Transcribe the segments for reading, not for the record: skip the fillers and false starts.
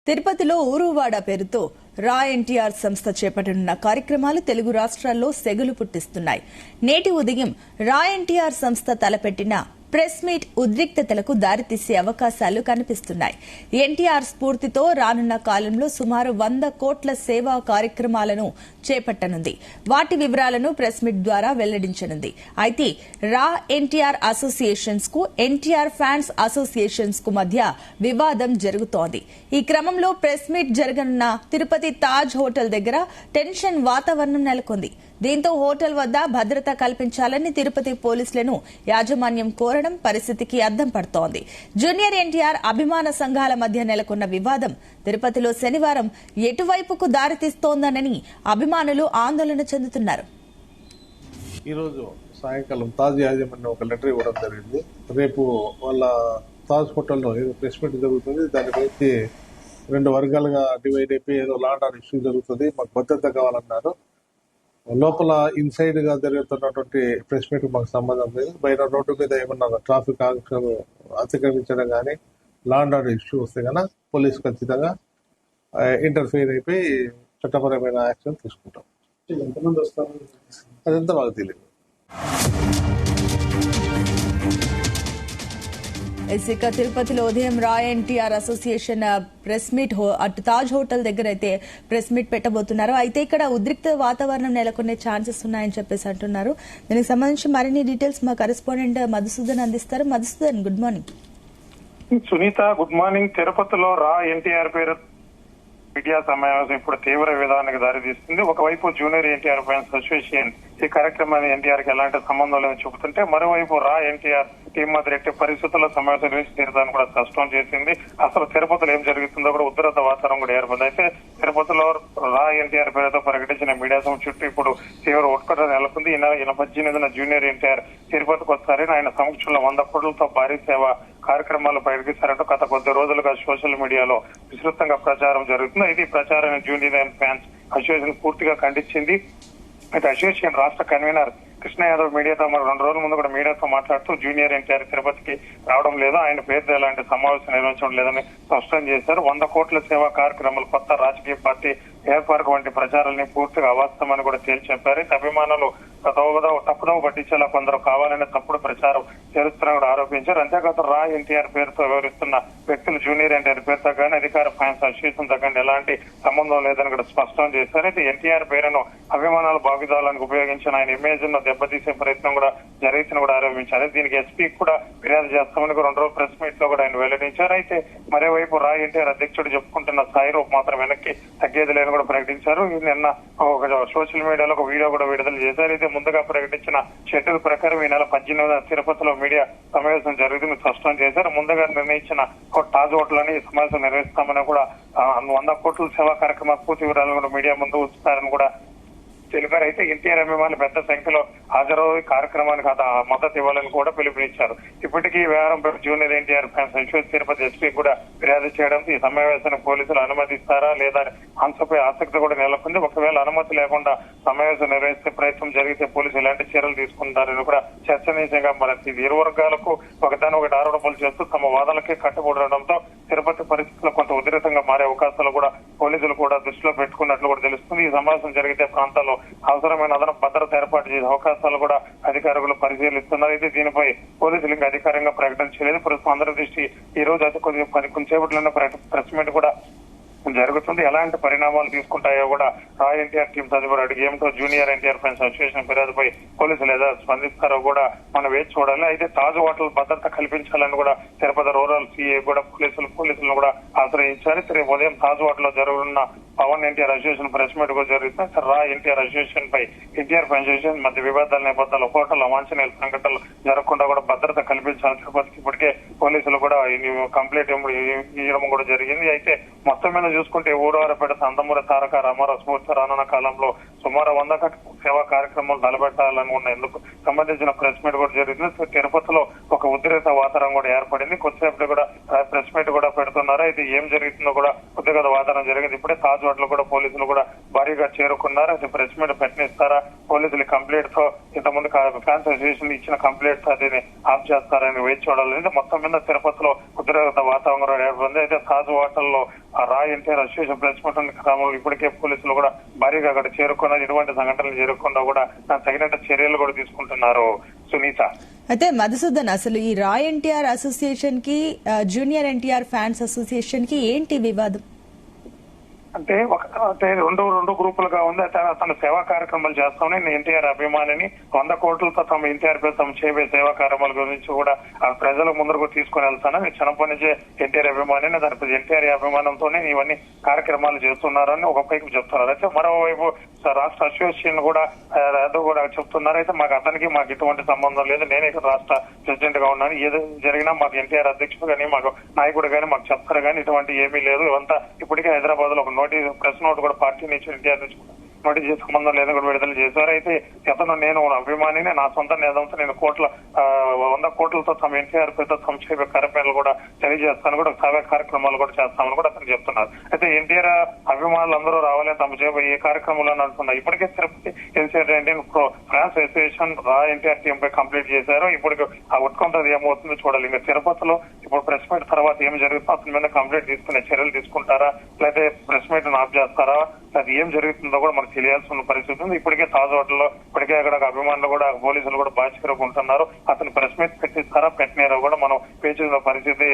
తిరుపతిలో ఊరువాడ పేరుతో రా ఎన్టీఆర్ సంస్థ చేపట్టనున్న కార్యక్రమాలు తెలుగు రాష్ట్రాల్లో సెగలు పుట్టిస్తున్నాయి. నేటి ఉదయం రా ఎన్టీఆర్ సంస్థ తలపెట్టిన ప్రెస్ మీట్ ఉద్రిక్తతలకు దారితీసే అవకాశాలు కనిపిస్తున్నాయి. ఎన్టీఆర్ స్ఫూర్తితో రానున్న కాలంలో సుమారు 100 కోట్ల సేవా కార్యక్రమాలను చేపట్టనుంది. వాటి వివరాలను ప్రెస్ మీట్ ద్వారా వెల్లడించనుంది. అయితే రా ఎన్టీఆర్ అసోసియేషన్స్ కు ఎన్టీఆర్ ఫ్యాన్స్ అసోసియేషన్స్ కు మధ్య వివాదం జరుగుతోంది. ఈ క్రమంలో ప్రెస్ మీట్ జరగనున్న తిరుపతి తాజ్ హోటల్ దగ్గర టెన్షన్ వాతావరణం నెలకొంది. దీంతో హోటల్ వద్ద భద్రత కల్పించాలని తిరుపతి పోలీసులను యాజమాన్యం కోరడం పరిస్థితికి అద్దం పడుతోంది. జూనియర్ ఎన్టీఆర్ అభిమాన సంఘాల మధ్య నెలకొన్న వివాదం తిరుపతిలో శనివారం ఎటువైపుకు దారితీస్తోందనని అభిమానులు ఆందోళన చెందుతున్నారు. ఈరోజు సాయంకాలం తాజ్ యాజమాన్యం ఒక లెటర్ ఇవ్వడం జరిగింది. రేపు వాళ్ళ తాజ్ హోటల్లో ఏదో ప్రెస్ మీట్ జరుగుతుంది. దాని గురించి 2 వర్గాలుగా డివైడ్ అయిపోయి ఏదో లా అండ్ ఆర్డర్ ఇష్యూ జరుగుతుంది, మాకు భద్రత కావాలన్నారు. లోపల ఇన్సైడ్ గా జరుగుతున్నటువంటి ప్రెస్ మీట్ మాకు సంబంధం లేదు. బయట రోడ్డు మీద ఏమన్నా ట్రాఫిక్ ఆంక్షలు అతిక్రమించడం కానీ లా అండ్ ఆర్డర్ ఇష్యూ వస్తే కన్నా పోలీసు ఖచ్చితంగా ఇంటర్ఫీర్ అయిపోయి చట్టపరమైన యాక్షన్ తీసుకుంటాం. ఎంతమంది వస్తారు అదంతా మాకు తెలియదు. ఇక తిరుపతిలో ఉదయం రా ఎన్టీఆర్ అసోసియేషన్ ప్రెస్ మీట్ అటు తాజ్ హోటల్ దగ్గర అయితే ప్రెస్ మీట్ పెట్టబోతున్నారు. అయితే ఇక్కడ ఉద్రిక్త వాతావరణం నెలకొనే ఛాన్సెస్ ఉన్నాయని చెప్పేసి అంటున్నారు. దీనికి సంబంధించి మరిన్ని డీటెయిల్స్ మా కరెస్పాండెంట్ మధుసూదన్ అందిస్తారు. Madhusudan, good morning. Sunitha, good morning. తిరుపతిలో రా ఎన్టీఆర్ పేరు మీడియా సమావేశం ఇప్పుడు తీవ్ర విధానానికి దారితీస్తుంది. ఒకవైపు జూనియర్ ఎన్టీఆర్ ఫ్యాన్స్ అసోసియేషన్ ఈ కార్యక్రమాన్ని ఎన్టీఆర్ కి ఎలాంటి సంబంధం లేదని చెబుతుంటే, మరోవైపు రా ఎన్టీఆర్ టీం మాత్రం ఎట్టి పరిస్థితుల్లో సమావేశం నిర్వహించి తీరుతాన్ని కూడా స్పష్టం చేసింది. అసలు తిరుపతిలో ఏం జరుగుతుందో కూడా ఉద్రిక్త వాతావరణం కూడా ఏర్పడింది. అయితే తిరుపతిలో రా ఎన్టీఆర్ పేరుతో ప్రకటించిన మీడియా సంస్థ చుట్టూ ఇప్పుడు తీవ్ర ఉత్కంఠ నెలకొంది. ఈ నెల 18న జూనియర్ ఎన్టీఆర్ తిరుపతికి వస్తారని, ఆయన సమక్షంలో 100 కోట్లతో భారీ సేవ కార్యక్రమాలు ప్రకటిస్తారంటూ గత కొద్ది రోజులుగా సోషల్ మీడియాలో విస్తృతంగా ప్రచారం జరుగుతుంది. ఇది ప్రచారాన్ని జూనియర్ ఫ్యాన్స్ అసోసియేషన్ పూర్తిగా ఖండించింది. అయితే అసోసియేషన్ రాష్ట్ర కన్వీనర్ కృష్ణ యాదవ్ మీడియాతో 2 రోజుల ముందు కూడా మీడియాతో మాట్లాడుతూ జూనియర్ ఎన్టీఆర్ తిరుపతికి రావడం లేదు, ఆయన పేరుతో ఎలాంటి సమావేశం నిర్వహించడం లేదని స్పష్టం చేశారు. 100 కోట్ల సేవా కార్యక్రమాలు, కొత్త రాజకీయ పార్టీ ఏర్పాటు వంటి ప్రచారాన్ని పూర్తిగా అవాస్తవమని కూడా తేల్చి చెప్పారు. అభిమానులు తప్పుదోవ పట్టించేలా కొందరు కావాలనే తప్పుడు ప్రచారం చేస్తున్నారని కూడా ఆరోపించారు. అంతేకాదు రా ఎన్టీఆర్ పేరుతో వ్యవహరిస్తున్న వ్యక్తులు జూనియర్ ఎన్టీఆర్ పేరుతో కానీ అధికార ఫ్యాన్స్ అసోసియేషన్ తో కానీ ఎలాంటి సంబంధం లేదని కూడా స్పష్టం చేశారు. అయితే ఎన్టీఆర్ పేరును అభిమానాల భాగీదారులకు ఉపయోగించిన ఆయన ఇమేజ్ ను దెబ్బతీసే ప్రయత్నం కూడా జరుగుతుందని కూడా ఆరోపించారు. దీనికి ఎస్పీ కూడా ఫిర్యాదు చేస్తామని 2 రోజుల ప్రెస్ మీట్ లో కూడా ఆయన వెల్లడించారు. అయితే మరోవైపు రా ఎన్టీఆర్ అధ్యక్షుడు చెప్పుకుంటున్న స్థాయి రూపు మాత్రం వెనక్కి తగ్గేది లేని కూడా ప్రకటించారు. నిన్న ఒక సోషల్ మీడియాలో ఒక వీడియో కూడా విడుదల చేశారు. అయితే ముందుగా ప్రకటించిన షెడ్యూల్ ప్రకారం ఈ నెల 18న తిరుపతిలో మీడియా సమావేశం జరుగుతుంది స్పష్టం చేశారు. ముందుగా నిర్ణయించిన తాజ్ హోటల్ అని సమావేశం నిర్వహిస్తామని కూడా 100 కోట్ల సేవా కార్యక్రమ పూర్తి వివరాలను కూడా మీడియా ముందు ఉంచుతారని కూడా తెలిపారు. అయితే ఎన్టీఆర్ అభిమానులు పెద్ద సంఖ్యలో హాజరయ్యే కార్యక్రమానికి మద్దతు ఇవ్వాలని కూడా పిలుపునిచ్చారు. ఇప్పటికీ వ్యవహారం junior NTR fans association Tirupati SP కూడా ఫిర్యాదు చేయడంతో ఈ సమావేశాన్ని పోలీసులు అనుమతిస్తారా లేదా అంశంపై ఆసక్తి కూడా నెలకొంది. ఒకవేళ అనుమతి లేకుండా సమావేశం నిర్వహించే ప్రయత్నం జరిగితే పోలీసులు ఎలాంటి చర్యలు తీసుకుంటారని కూడా చర్చనీయంగా మారింది. ఇరు వర్గాలకు ఒకదానొకటి ఆరోపణలు చేస్తూ తమ వాదనకే కట్టుబడడంతో తిరుపతి పరిస్థితుల్లో కొంత ఉధృతంగా మారే అవకాశాలు కూడా పోలీసులు కూడా దృష్టిలో పెట్టుకున్నట్లు కూడా తెలుస్తుంది. ఈ సమావేశం జరిగితే ప్రాంతాల్లో అవసరమైన అదనపు భద్రత ఏర్పాటు చేసే అవకాశాలు కూడా అధికారులు పరిశీలిస్తున్నారు. అయితే దీనిపై పోలీసులు ఇంకా అధికారంగా ప్రకటించలేదు. ప్రస్తుతం అందరి దృష్టి ఈ రోజు అయితే కొంచెంసేపట్లోనే ప్రెస్ మీట్ కూడా జరుగుతుంది. ఎలాంటి పరిణామాలు తీసుకుంటాయో కూడా రా ఎన్టీఆర్ టీం తదుపరి అడుగు ఏమిటో జూనియర్ ఎన్టీఆర్ ఫ్యాన్స్ అసోసియేషన్ ఫిర్యాదుపై పోలీసులు ఏదో స్పందిస్తారో కూడా మనం వేచి చూడాలి. అయితే తాజ్ హోటల్ భద్రత కల్పించాలని కూడా తిరుపతి రూరల్ సిఐ కూడా పోలీసులను కూడా ఆశ్రయించారు. రేపు ఉదయం తాజ్ హోటల్ లో జరుగుతున్న Pawan NTR association press meet కూడా జరుగుతుంది. రా ఎన్టీఆర్ అసోసియేషన్ పై ఎన్టీఆర్ ఫ్యాన్స్ అసోసియేషన్ మధ్య వివాదాల నేపథ్యంలో హోటల్ అవాంఛనీయ సంఘటనలు జరగకుండా కూడా భద్రత కల్పించాలని తిరుపతికి ఇప్పటికే పోలీసులు కూడా కంప్లైంట్ ఇవ్వడం కూడా జరిగింది. అయితే మొత్తం మీద చూసుకుంటే ఊరవారపేట నందమూరి తారక రామారావు స్ఫూర్తి రానున్న కాలంలో సుమారు 100 సేవా కార్యక్రమాలు తలపెట్టాలని ఉన్నందుకు సంబంధించిన ప్రెస్ మీట్ కూడా జరిగింది. తిరుపతిలో ఒక ఉద్రిక్త వాతావరణం కూడా ఏర్పడింది. కొద్దిసేపటి కూడా ప్రెస్ మీట్ కూడా పెడుతున్నారు. అయితే ఏం జరుగుతుందో కూడా ఉద్రిక్త వాతావరణం జరిగింది. ఇప్పుడే తాజ్ హోటల్ కూడా పోలీసులు కూడా భారీగా చేరుకున్నారు. అయితే ప్రెస్ మీట్ పెట్టనిస్తారా, పోలీసులు కంప్లైంట్ తో ఇంతకుముందు ఫ్యాన్స్ అసోసియేషన్ ఇచ్చిన కంప్లైంట్ కంప్లీట్ అది ఆఫ్ చేస్తారని వేచి చూడాలని మొత్తం మీద తిరుపతిలో ఉద్రిక్త వాతావరణం ఏర్పడింది. అయితే తాజ్ హోటల్లో రా ఎన్టీఆర్ అసోసియేషన్ ప్రెస్ మీట్ క్రమంలో ఇప్పటికే పోలీసులు కూడా భారీగా అక్కడ చేరుకున్నారు. ఇటువంటి సంఘటనలు జరగకుండా కూడా తగినట్టు చర్యలు కూడా తీసుకుంటున్నారు. సునీత, అయితే మధుసూదన్, అసలు ఈ రా ఎన్టీఆర్ అసోసియేషన్ కి జూనియర్ ఎన్టీఆర్ ఫ్యాన్స్ అసోసియేషన్ కి ఏంటి వివాదం? అంటే రెండు గ్రూపులుగా ఉంది. తన సేవా కార్యక్రమాలు చేస్తామని నేను ఎన్టీఆర్ అభిమానిని 100 కోట్లతో తమ ఎన్టీఆర్ పేరు తమ చేయబోయే సేవా కార్యక్రమాల గురించి కూడా ప్రజల ముందరకు తీసుకుని వెళ్తానని చిన్నప్పటి నుంచే ఎన్టీఆర్ అభిమానిని, దాని ఎన్టీఆర్ అభిమానంతోనే ఇవన్నీ కార్యక్రమాలు చేస్తున్నారని ఒక పైపు చెప్తున్నారు. అయితే మరోవైపు రాష్ట్ర అసోసియేషన్ కూడా చెప్తున్నారు. అయితే మాకు ఎటువంటి సంబంధం లేదు, నేనే ఇక్కడ రాష్ట్ర ప్రెసిడెంట్ గా ఉన్నాను, ఏది జరిగినా మాకు ఎన్టీఆర్ అధ్యక్షుడు కానీ మాకు నాయకుడు కానీ మాకు చెప్తారు కానీ ఇటువంటి ఏమీ లేదు. ఇవంతా ఇప్పటికే హైదరాబాద్ లో ఒక ప్రెస్ నోట్ కూడా పార్టీ నుంచి ఎన్టీఆర్ నుంచి నోటీస్ సంబంధం లేదని కూడా విడుదల చేశారు. అయితే అతను నేను అభిమానిని, నా సొంత నేదంతో నేను 100 కోట్లతో తమ ఎన్టీఆర్ పేరుతో సంక్షేమ కార్యక్రమాలు కూడా తెలియజేస్తాను, కూడా సేవా కార్యక్రమాలు కూడా చేస్తామని కూడా అతను చెప్తున్నారు. అయితే ఎన్టీఆర్ అభిమానులు అందరూ రావాలని తమ చేయబోయే ఏ కార్యక్రమంలో అంటున్నారు. ఇప్పటికే తిరుపతి ఎన్టీఆర్ ఫ్రాన్స్ అసోసియేషన్ రా ఎన్టీఆర్ టీం పై కంప్లీట్ చేశారు. ఇప్పుడు ఆ ఉత్కంఠ ఏమవుతుందో చూడాలి. ఇంకా తిరుపతిలో ఇప్పుడు ప్రెస్ మీట్ తర్వాత ఏం జరుగుతుందో అతని మీద కంప్లీట్ తీసుకునే చర్యలు తీసుకుంటారా, లేకపోతే ప్రెస్ మీట్ ఆఫ్ చేస్తారా, అది ఏం జరుగుతుందో కూడా మనకు తెలియాల్సిన పరిస్థితి ఉంది. ఇప్పటికే తాజ్ హోటల్లో ఇప్పటికే అక్కడ అభిమానులు కూడా పోలీసులు కూడా బాధ్యతకుంటున్నారు. అతను ప్రెస్ మీట్ పెట్టిస్తారా పెట్టినారో కూడా మనం పేచిన పరిస్థితి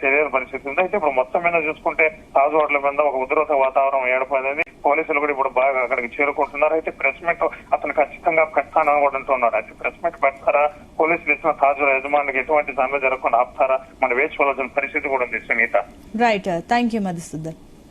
తెలియని పరిస్థితి ఉంది. అయితే ఇప్పుడు మొత్తం మీద చూసుకుంటే తాజ్ హోటల్ మీద ఒక ఉద్రిక్త వాతావరణం ఏర్పడింది. పోలీసులు కూడా ఇప్పుడు బాగా అక్కడికి చేరుకుంటున్నారు. అయితే ప్రెస్ మీట్ అతను ఖచ్చితంగా పెడతానని కూడా అంటున్నాడు. అయితే ప్రెస్ మీట్ పెడతారా, పోలీసులు ఇచ్చిన తాజ్ యజమానికి ఎటువంటి సమ్మె జరగకుండా ఆపుతారా, మన వేచి చూడాల్సిన పరిస్థితి కూడా ఉంది. Sunitha, right, thank you Madhusudan.